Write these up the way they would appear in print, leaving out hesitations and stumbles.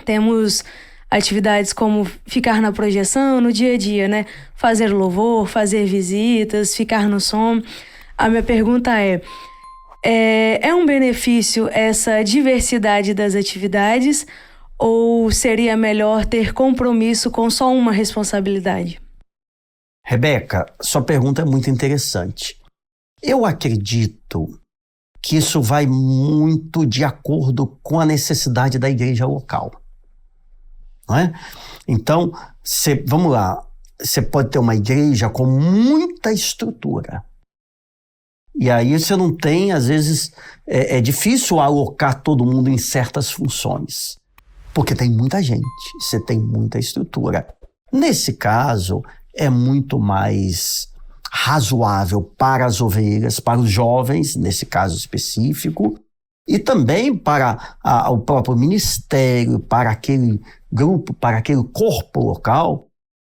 Temos atividades como ficar na projeção, no dia a dia, né? Fazer louvor, fazer visitas, ficar no som. A minha pergunta é um benefício essa diversidade das atividades ou seria melhor ter compromisso com só uma responsabilidade? Rebeca, sua pergunta é muito interessante. Eu acredito que isso vai muito de acordo com a necessidade da igreja local. Não é? Então, vamos lá, você pode ter uma igreja com muita estrutura. E aí você não tem, às vezes, é difícil alocar todo mundo em certas funções. Porque tem muita gente, você tem muita estrutura. Nesse caso, é muito mais razoável para as ovelhas, para os jovens, nesse caso específico, e também para o próprio ministério, para aquele grupo, para aquele corpo local,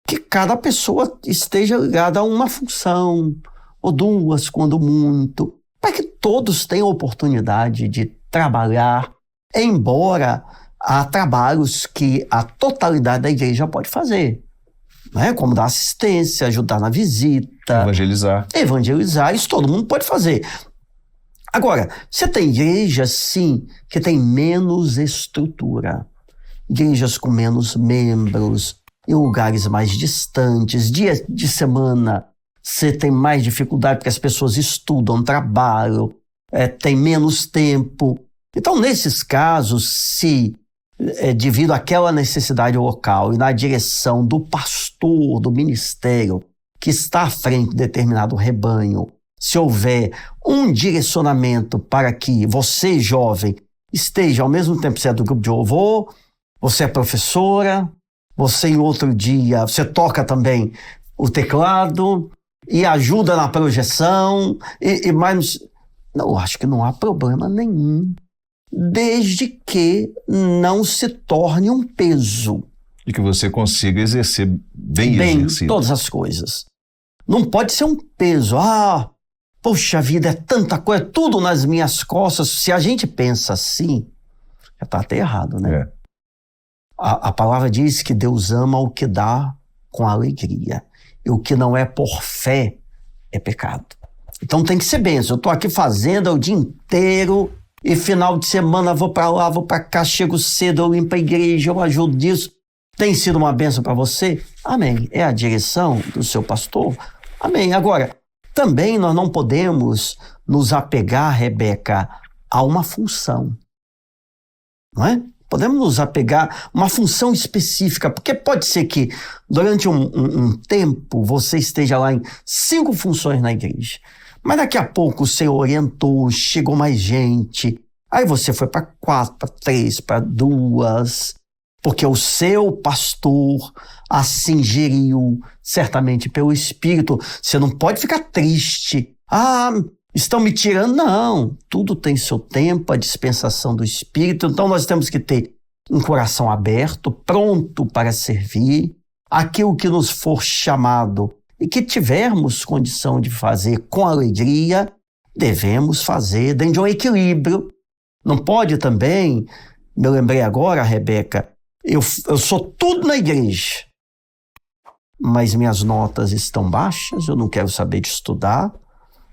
que cada pessoa esteja ligada a uma função, ou duas, quando muito, para que todos tenham oportunidade de trabalhar, embora há trabalhos que a totalidade da igreja pode fazer, né? Como dar assistência, ajudar na visita, evangelizar, isso todo mundo pode fazer. Agora, você tem igrejas, sim, que tem menos estrutura, igrejas com menos membros, em lugares mais distantes, dia de semana você tem mais dificuldade porque as pessoas estudam, trabalham, tem menos tempo. Então, nesses casos, se devido àquela necessidade local e na direção do pastor, do ministério, que está à frente de determinado rebanho, se houver um direcionamento para que você, jovem, esteja ao mesmo tempo, você é do grupo de louvor, você é professora, você em outro dia, você toca também o teclado e ajuda na projeção, mas não, acho que não há problema nenhum, desde que não se torne um peso. E que você consiga exercer bem exercido. Todas as coisas. Não pode ser um peso. Poxa vida, é tanta coisa, tudo nas minhas costas. Se a gente pensa assim, já está até errado, né? A palavra diz que Deus ama o que dá com alegria. E o que não é por fé é pecado. Então tem que ser bênção. Eu estou aqui fazendo o dia inteiro e final de semana vou para lá, vou para cá, chego cedo, eu limpo a igreja, eu ajudo disso. Tem sido uma bênção para você? Amém. É a direção do seu pastor? Amém. Agora, também nós não podemos nos apegar, Rebeca, a uma função. Não é? Podemos nos apegar a uma função específica, porque pode ser que durante um tempo você esteja lá em 5 funções na igreja. Mas daqui a pouco você orientou, chegou mais gente, aí você foi para 4, para 3, para 2, porque o seu pastor assim geriu, certamente pelo Espírito. Você não pode ficar triste. Estão me tirando. Não, tudo tem seu tempo, a dispensação do Espírito. Então nós temos que ter um coração aberto, pronto para servir. Aquilo que nos for chamado e que tivermos condição de fazer com alegria, devemos fazer dentro de um equilíbrio. Não pode também, me lembrei agora, Rebeca, eu sou tudo na igreja, mas minhas notas estão baixas, eu não quero saber de estudar,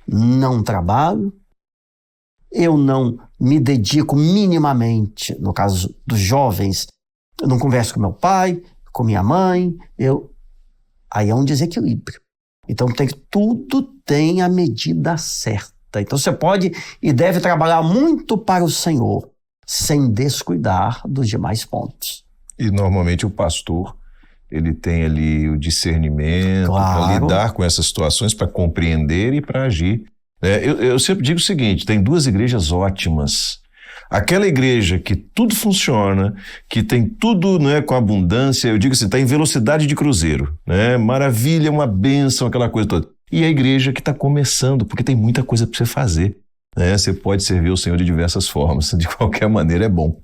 não trabalho, eu não me dedico minimamente, no caso dos jovens, eu não converso com meu pai, com minha mãe, aí é um desequilíbrio. Então tudo tem a medida certa. Então você pode e deve trabalhar muito para o Senhor, sem descuidar dos demais pontos. E normalmente o pastor, ele tem ali o discernimento para lidar com essas situações, para compreender e para agir. Eu sempre digo o seguinte, tem 2 igrejas ótimas. Aquela igreja que tudo funciona, que tem tudo, né, com abundância, eu digo assim, está em velocidade de cruzeiro, né? Maravilha, uma bênção, aquela coisa toda. E a igreja que está começando, porque tem muita coisa para você fazer, né? Você pode servir o Senhor de diversas formas, de qualquer maneira é bom.